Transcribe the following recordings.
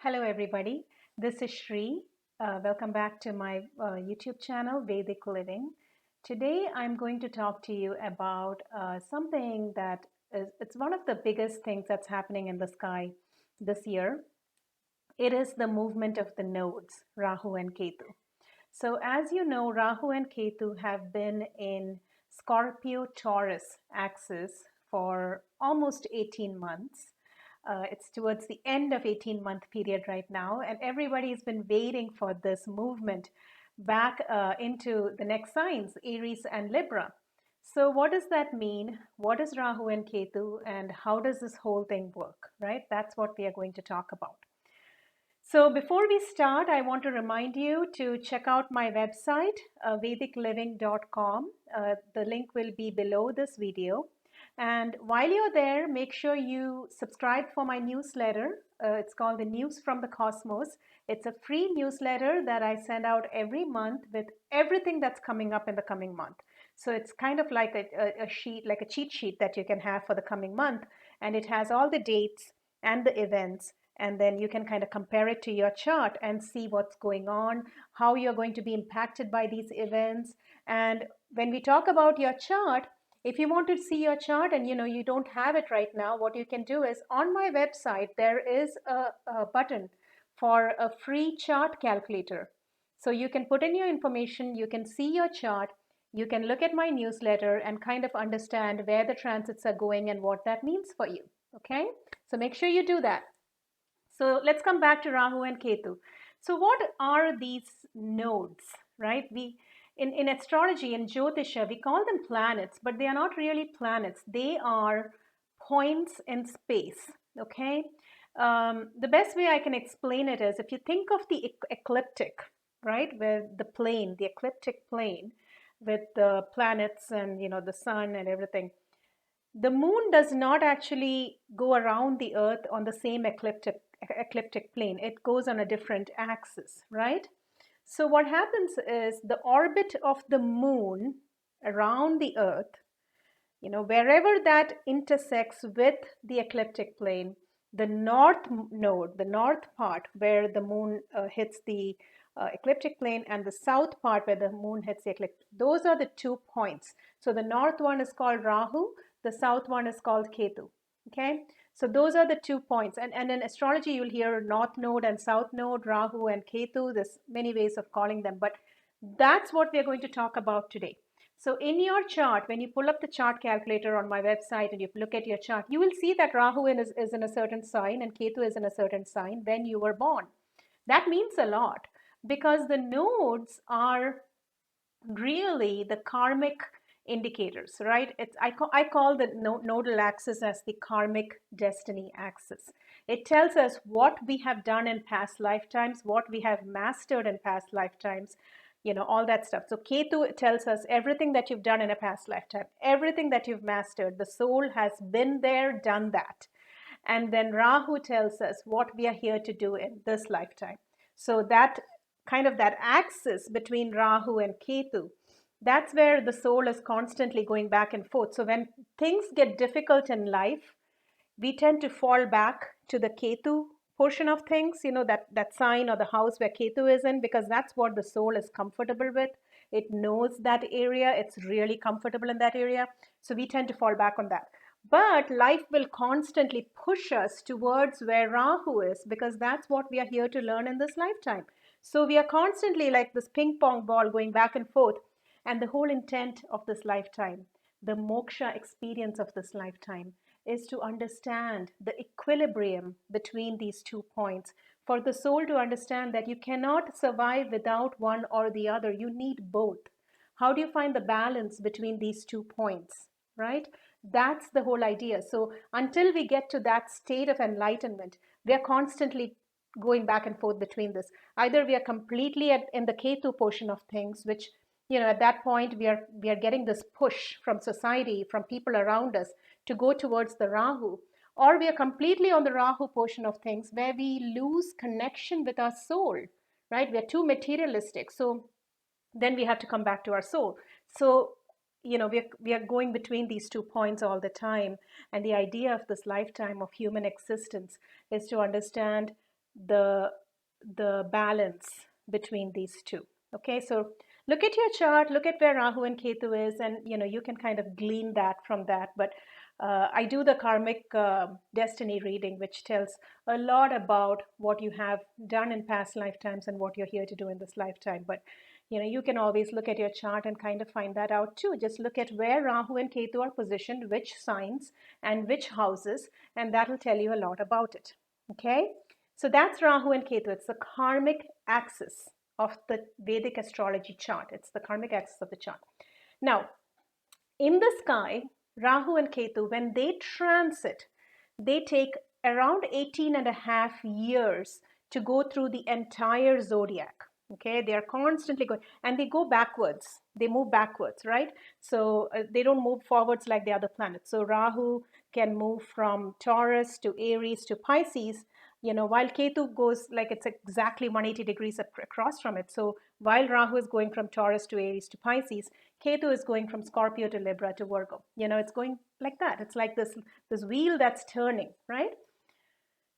Hello, everybody. This is Shri. Welcome back to my YouTube channel, Vedic Living. Today, I'm going to talk to you about something that it's one of the biggest things that's happening in the sky this year. It is the movement of the nodes, Rahu and Ketu. So, as you know, Rahu and Ketu have been in Scorpio Taurus axis for almost 18 months. It's towards the end of 18-month period right now, and everybody's been waiting for this movement back into the next signs, Aries and Libra. So what does that mean? What is Rahu and Ketu, and how does this whole thing work, right? That's what we are going to talk about. So before we start, I want to remind you to check out my website, vedicliving.com. The link will be below this video. And while you're there, make sure you subscribe for my newsletter. It's called the News from the Cosmos. It's a free newsletter that I send out every month with everything that's coming up in the coming month. So it's kind of like a sheet, like a cheat sheet that you can have for the coming month. And it has all the dates and the events, and then you can kind of compare it to your chart and see what's going on, how you're going to be impacted by these events. And when we talk about your chart, if you want to see your chart and you don't have it right now, what you can do is on my website there is a button for a free chart calculator. So you can put in your information, you can see your chart, you can look at my newsletter and kind of understand where the transits are going and what that means for you. Okay, so make sure you do that. So let's come back to Rahu and Ketu. So what are these nodes, right? In astrology, in Jyotisha, we call them planets, but they are not really planets. They are points in space, okay? The best way I can explain it is if you think of the ecliptic, right, where the ecliptic plane with the planets and, the sun and everything, the moon does not actually go around the earth on the same ecliptic plane. It goes on a different axis, right? So what happens is the orbit of the moon around the earth, wherever that intersects with the ecliptic plane, the north node, the north part where the moon hits the ecliptic plane, and the south part where the moon hits the ecliptic, those are the 2 points. So the north one is called Rahu, the south one is called Ketu. Okay, so those are the 2 points. And in astrology, you'll hear north node and south node, Rahu and Ketu. There's many ways of calling them, but that's what we're going to talk about today. So in your chart, when you pull up the chart calculator on my website and you look at your chart, you will see that Rahu is in a certain sign and Ketu is in a certain sign when you were born. That means a lot because the nodes are really the karmic indicators, right? I call the nodal axis as the karmic destiny axis. It tells us what we have done in past lifetimes, what we have mastered in past lifetimes, all that stuff. So Ketu tells us everything that you've done in a past lifetime, everything that you've mastered. The soul has been there, done that. And then Rahu tells us what we are here to do in this lifetime. So that kind of that axis between Rahu and Ketu, that's where the soul is constantly going back and forth. So when things get difficult in life, we tend to fall back to the Ketu portion of things, that sign or the house where Ketu is in, because that's what the soul is comfortable with. It knows that area. It's really comfortable in that area. So we tend to fall back on that. But life will constantly push us towards where Rahu is, because that's what we are here to learn in this lifetime. So we are constantly like this ping pong ball going back and forth. And the whole intent of this lifetime, the moksha experience of this lifetime, is to understand the equilibrium between these 2 points. For the soul to understand that you cannot survive without one or the other. You need both. How do you find the balance between these 2 points, right? That's the whole idea. So until we get to that state of enlightenment, we are constantly going back and forth between this. Either we are completely in the Ketu portion of things, which at that point we are getting this push from society, from people around us to go towards the Rahu, or we are completely on the Rahu portion of things where we lose connection with our soul, right? We are too materialistic. So then we have to come back to our soul. So we are going between these 2 points all the time. And the idea of this lifetime of human existence is to understand the balance between these two. Okay, so look at your chart, look at where Rahu and Ketu is, and you can kind of glean that from that. But I do the karmic destiny reading, which tells a lot about what you have done in past lifetimes and what you're here to do in this lifetime. But you can always look at your chart and kind of find that out too. Just look at where Rahu and Ketu are positioned, which signs and which houses, and that'll tell you a lot about it. Okay, so that's Rahu and Ketu. It's the karmic axis of the Vedic astrology chart. It's the karmic axis of the chart. Now, in the sky, Rahu and Ketu, when they transit, they take around 18 and a half years to go through the entire zodiac. Okay, they are constantly going, and they go backwards. They move backwards, right? So they don't move forwards like the other planets. So Rahu can move from Taurus to Aries to Pisces, while Ketu goes like it's exactly 180 degrees across from it. So while Rahu is going from Taurus to Aries to Pisces, Ketu is going from Scorpio to Libra to Virgo. It's going like that. It's like this wheel that's turning, right?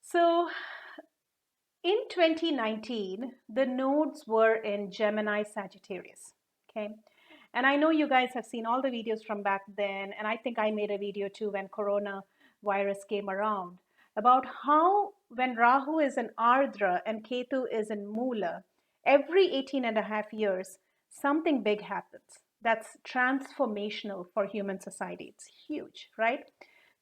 So in 2019, the nodes were in Gemini, Sagittarius. Okay. And I know you guys have seen all the videos from back then. And I think I made a video too when coronavirus came around about how when Rahu is in Ardra and Ketu is in Mula, every 18 and a half years, something big happens. That's transformational for human society. It's huge, right?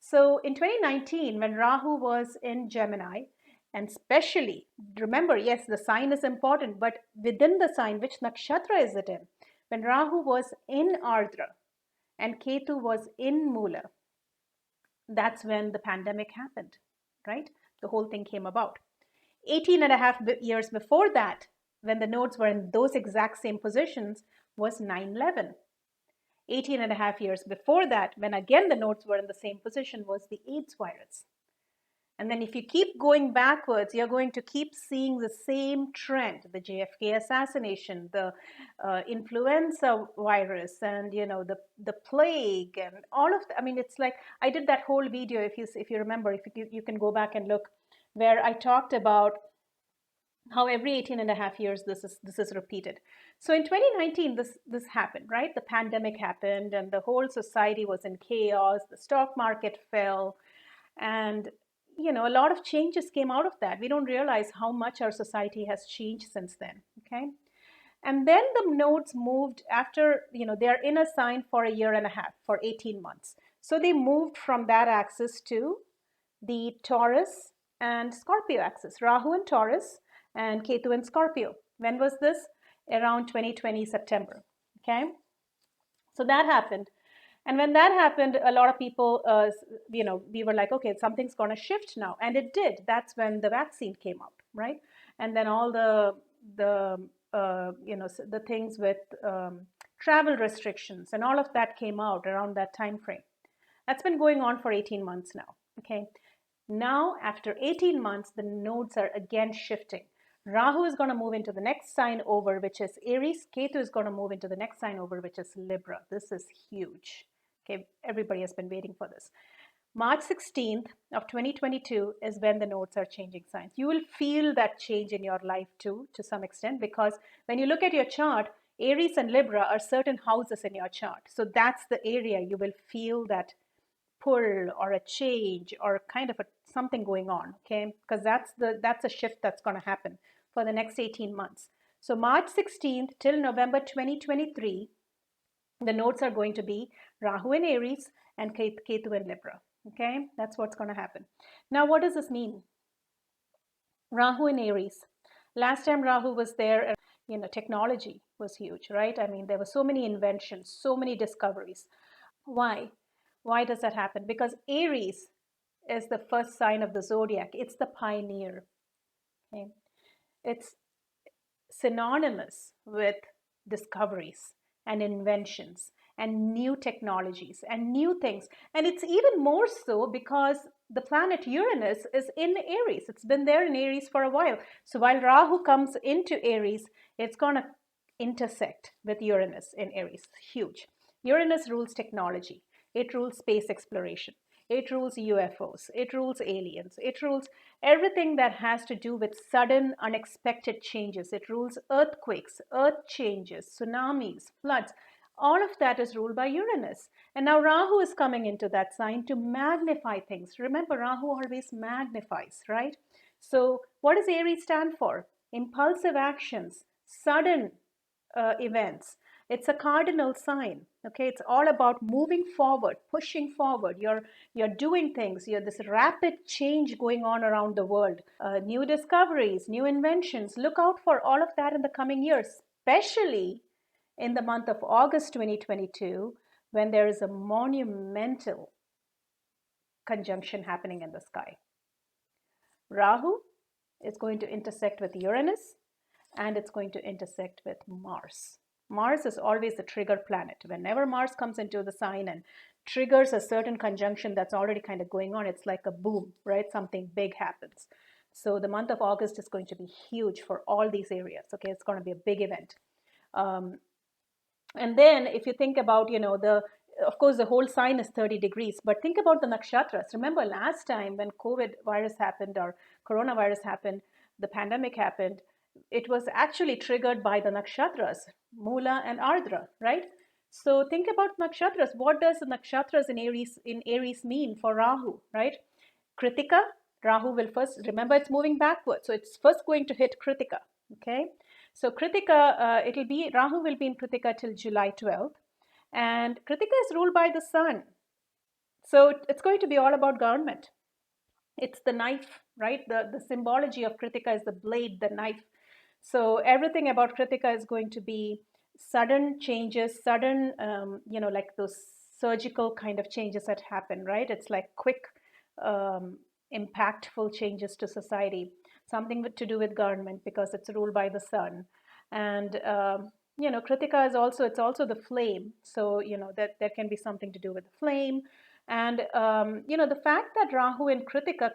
So in 2019, when Rahu was in Gemini, and especially, remember, yes, the sign is important, but within the sign, which nakshatra is it in? When Rahu was in Ardra and Ketu was in Mula, that's when the pandemic happened, right? The whole thing came about. 18 and a half years before that, when the nodes were in those exact same positions, was 9/11. 18 and a half years before that, when again the nodes were in the same position, was the AIDS virus. And then if you keep going backwards, you're going to keep seeing the same trend, the JFK assassination, the influenza virus, and the plague, and all of that. I mean, it's like I did that whole video, if you remember, if you can go back and look, where I talked about how every 18 and a half years this is repeated. So in 2019, this happened, right? The pandemic happened and the whole society was in chaos. The stock market fell, and a lot of changes came out of that. We don't realize how much our society has changed since then. Okay. And then the nodes moved after, they're in a sign for a year and a half, for 18 months. So they moved from that axis to the Taurus and Scorpio axis, Rahu in Taurus and Ketu in Scorpio. When was this? Around 2020 September. Okay. So that happened. And when that happened, a lot of people, we were like, okay, something's going to shift now. And it did. That's when the vaccine came out, right? And then all the things with travel restrictions and all of that came out around that time frame. That's been going on for 18 months now, okay? Now, after 18 months, the nodes are again shifting. Rahu is going to move into the next sign over, which is Aries. Ketu is going to move into the next sign over, which is Libra. This is huge. Okay, everybody has been waiting for this. March 16th of 2022 is when the nodes are changing signs. You will feel that change in your life too, to some extent, because when you look at your chart, Aries and Libra are certain houses in your chart. So that's the area you will feel that pull or a change or kind of something going on, okay? Because that's a shift that's going to happen for the next 18 months. So March 16th till November 2023, the nodes are going to be Rahu in Aries and Ketu in Libra, okay? That's what's going to happen. Now, what does this mean? Rahu in Aries. Last time Rahu was there, technology was huge, right? I mean, there were so many inventions, so many discoveries. Why? Why does that happen? Because Aries is the first sign of the zodiac. It's the pioneer. Okay? It's synonymous with discoveries and inventions and new technologies and new things. And it's even more so because the planet Uranus is in Aries. It's been there in Aries for a while. So while Rahu comes into Aries, it's going to intersect with Uranus in Aries. Huge. Uranus rules technology. It rules space exploration. It rules UFOs. It rules aliens. It rules everything that has to do with sudden, unexpected changes. It rules earthquakes, earth changes, tsunamis, floods. All of that is ruled by Uranus. And now Rahu is coming into that sign to magnify things. Remember, Rahu always magnifies, right? So, what does Aries stand for? Impulsive actions, sudden events. It's a cardinal sign. Okay, it's all about moving forward, pushing forward. You're doing things. You're this rapid change going on around the world. New discoveries, new inventions. Look out for all of that in the coming years, especially in the month of August 2022, when there is a monumental conjunction happening in the sky. Rahu is going to intersect with Uranus, and it's going to intersect with Mars. Mars is always the trigger planet. Whenever Mars comes into the sign and triggers a certain conjunction that's already kind of going on, it's like a boom, right? Something big happens. So the month of August is going to be huge for all these areas. Okay, it's going to be a big event. And then if you think about, of course, the whole sign is 30 degrees, but think about the nakshatras. Remember last time when COVID virus happened or coronavirus happened, the pandemic happened, it was actually triggered by the nakshatras, Mula and Ardra, right? So think about nakshatras. What does the nakshatras in Aries mean for Rahu, right? Kritika, Rahu will first, remember it's moving backwards. So it's first going to hit Kritika, okay? So Kritika, Rahu will be in Kritika till July 12th. And Kritika is ruled by the sun. So it's going to be all about government. It's the knife, right? The symbology of Kritika is the blade, the knife. So everything about Kritika is going to be sudden changes, sudden, like those surgical kind of changes that happen, right? It's like quick, impactful changes to society, something to do with government because it's ruled by the sun. And, Kritika is also, it's also the flame. So, that there can be something to do with the flame. And, the fact that Rahu in Kritika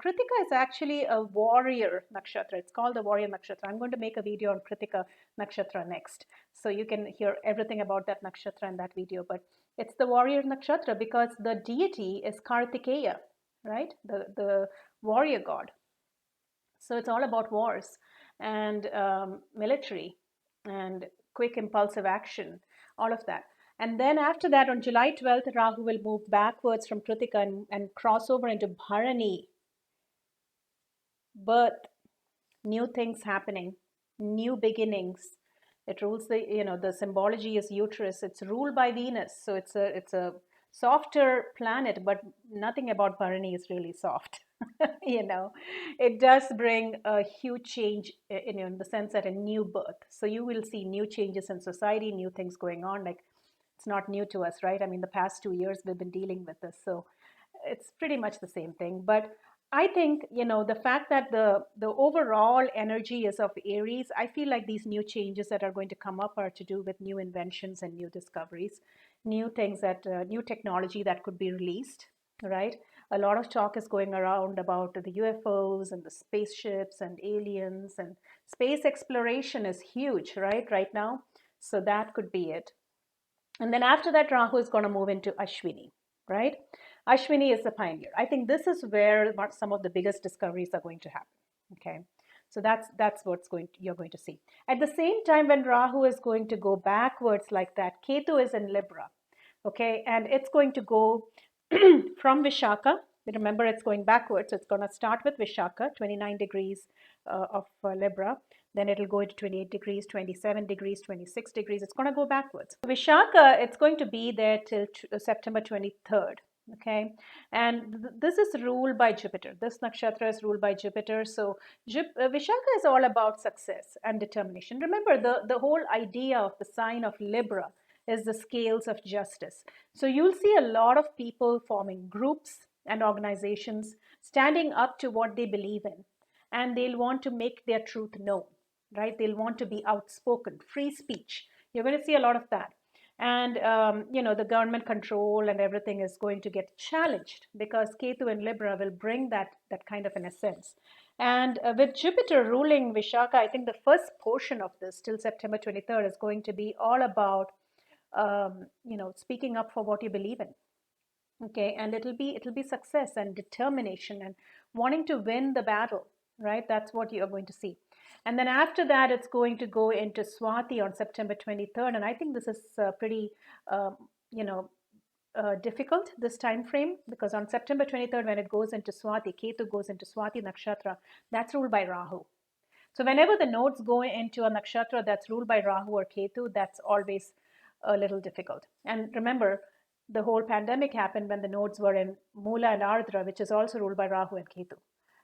is actually a warrior nakshatra. It's called the warrior nakshatra. I'm going to make a video on Kritika nakshatra next. So you can hear everything about that nakshatra in that video. But it's the warrior nakshatra because the deity is Kartikeya, right? The warrior god. So it's all about wars and military and quick impulsive action, all of that. And then after that, on July 12th, Rahu will move backwards from Kritika and cross over into Bharani. Birth, new things happening, new beginnings. It rules the symbology is uterus. It's ruled by Venus. So it's a softer planet, but nothing about Bharani is really soft. It does bring a huge change in the sense that a new birth. So you will see new changes in society, new things going on. Like it's not new to us, right? I mean, the past 2 years we've been dealing with this. So it's pretty much the same thing. But I think, the fact that the overall energy is of Aries, I feel like these new changes that are going to come up are to do with new inventions and new discoveries, new things new technology that could be released, right? A lot of talk is going around about the UFOs and the spaceships and aliens, and space exploration is huge, right now. So that could be it. And then after that, Rahu is going to move into Ashwini, right? Ashwini is the pioneer. I think this is where some of the biggest discoveries are going to happen. Okay, so that's you're going to see. At the same time, when Rahu is going to go backwards like that, Ketu is in Libra. Okay, and it's going to go from Vishaka. Remember, it's going backwards. So it's going to start with Vishaka, 29 degrees of Libra. Then it'll go into 28 degrees, 27 degrees, 26 degrees. It's going to go backwards. Vishaka, it's going to be there till September 23rd. Okay, and this is ruled by Jupiter. This nakshatra is ruled by Jupiter. So Vishaka is all about success and determination. Remember, the whole idea of the sign of Libra is the scales of justice. So you'll see a lot of people forming groups and organizations, standing up to what they believe in, and they'll want to make their truth known, right? They'll want to be outspoken, free speech. You're going to see a lot of that. And, the government control and everything is going to get challenged because Ketu and Libra will bring that kind of an essence. And with Jupiter ruling Vishaka, I think the first portion of this till September 23rd is going to be all about, speaking up for what you believe in. Okay, and it'll be success and determination and wanting to win the battle, right? That's what you are going to see. And then after that, it's going to go into Swati on September 23rd, and I think this is pretty um, you know difficult, this time frame, because on September 23rd, when it goes into Swati, Ketu goes into Swati nakshatra. That's ruled by Rahu. So whenever the nodes go into a nakshatra that's ruled by Rahu or Ketu, that's always a little difficult. And remember, the whole pandemic happened when the nodes were in Mula and Ardra, which is also ruled by Rahu and Ketu.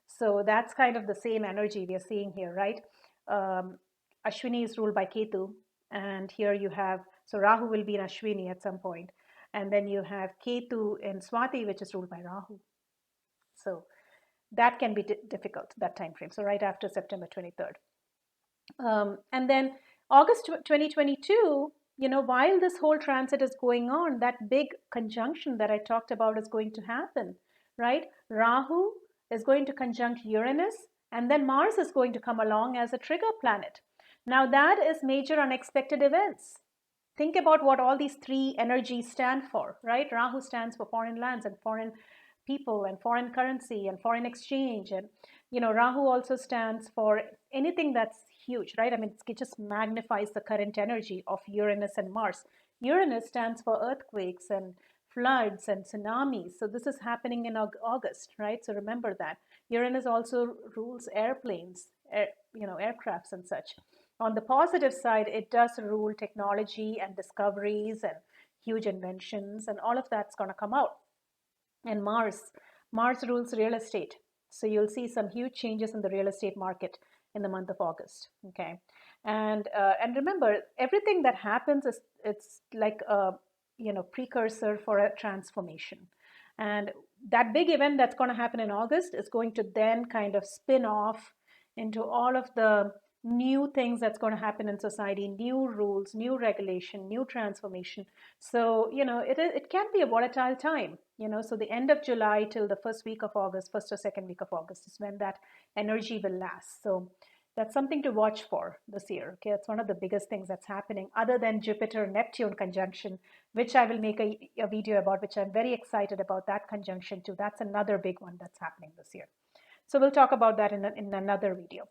So that's kind of the same energy we are seeing here, right? Ashwini is ruled by Ketu, and here you have, so Rahu will be in Ashwini at some point, and then you have Ketu in Swati, which is ruled by Rahu. So that can be difficult, that time frame. So right after September 23rd. And then August 2022, while this whole transit is going on, that big conjunction that I talked about is going to happen, right? Rahu is going to conjunct Uranus, and then Mars is going to come along as a trigger planet. Now, that is major unexpected events. Think about what all these three energies stand for, right? Rahu stands for foreign lands and foreign people and foreign currency and foreign exchange. And, Rahu also stands for anything that's huge, right? I mean, it just magnifies the current energy of Uranus and Mars. Uranus stands for earthquakes and floods and tsunamis. So this is happening in August, right? So remember that. Uranus also rules airplanes, aircrafts and such. On the positive side, it does rule technology and discoveries and huge inventions, and all of that's going to come out. And Mars rules real estate. So you'll see some huge changes in the real estate market in the month of August. Okay, and remember, everything that happens is, it's like a precursor for a transformation. And that big event that's going to happen in August is going to then kind of spin off into all of the new things that's going to happen in society, new rules, new regulation, new transformation. So it can be a volatile time. So the end of July till the first week of August, first or second week of August, is when that energy will last. So that's something to watch for this year. Okay, it's one of the biggest things that's happening, other than Jupiter Neptune conjunction, which I will make a video about, which I'm very excited about, that conjunction too. That's another big one that's happening this year. So we'll talk about that in another video.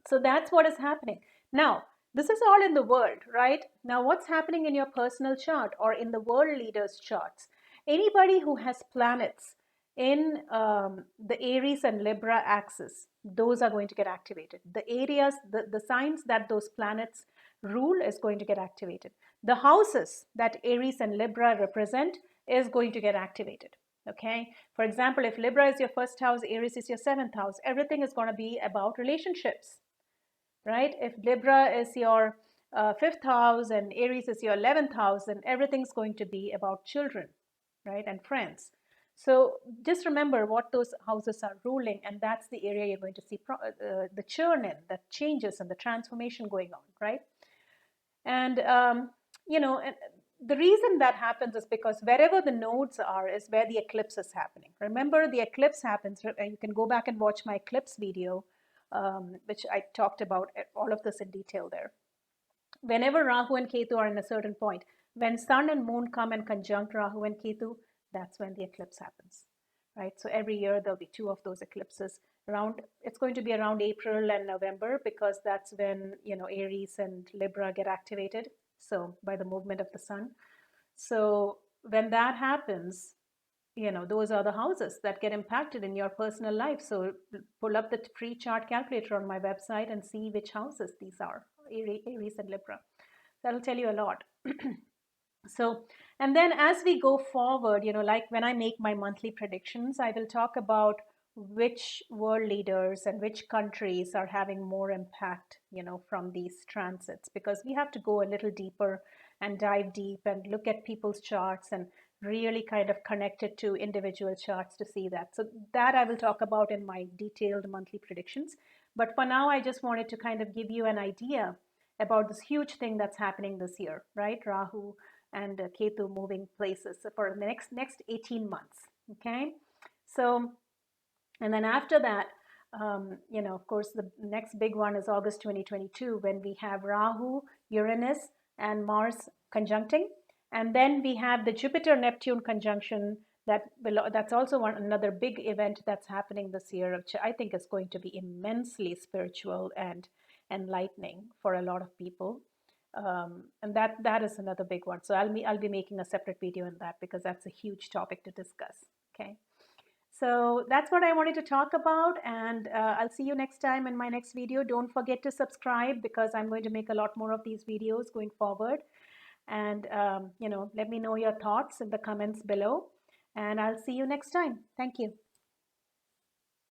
So that's what is happening. Now, this is all in the world, right? Now, what's happening in your personal chart or in the world leaders' charts? Anybody who has planets in the Aries and Libra axis, those are going to get activated. The areas, the signs that those planets rule is going to get activated. The houses that Aries and Libra represent is going to get activated. Okay, for example, if Libra is your first house, Aries is your seventh house, everything is going to be about relationships, right? If Libra is your fifth house and Aries is your 11th house, then everything's going to be about children, right? And friends. So just remember what those houses are ruling, and that's the area you're going to see the churn in, the changes and the transformation going on, right? And, the reason that happens is because wherever the nodes are is where the eclipse is happening. Remember, the eclipse happens, you can go back and watch my eclipse video, which I talked about all of this in detail there. Whenever Rahu and Ketu are in a certain point, when Sun and Moon come and conjunct Rahu and Ketu, that's when the eclipse happens, right? So every year there'll be two of those eclipses around. It's going to be around April and November, because that's when Aries and Libra get activated. So by the movement of the Sun. So when that happens, those are the houses that get impacted in your personal life. So pull up the free chart calculator on my website and see which houses these are, Aries and Libra. That'll tell you a lot. So, and then as we go forward, like when I make my monthly predictions, I will talk about which world leaders and which countries are having more impact, from these transits, because we have to go a little deeper and dive deep and look at people's charts and really kind of connect it to individual charts to see that. So that I will talk about in my detailed monthly predictions. But for now, I just wanted to kind of give you an idea about this huge thing that's happening this year, right? Rahu and Ketu moving places for the next 18 months. Okay, so and then after that, of course, the next big one is August 2022, when we have Rahu, Uranus, and Mars conjuncting. And then we have the Jupiter-Neptune conjunction that's also another big event that's happening this year, which I think is going to be immensely spiritual and enlightening for a lot of people. And that is another big one. So I'll be making a separate video on that because that's a huge topic to discuss. Okay. So that's what I wanted to talk about, and I'll see you next time in my next video. Don't forget to subscribe because I'm going to make a lot more of these videos going forward. And let me know your thoughts in the comments below, and I'll see you next time. Thank you.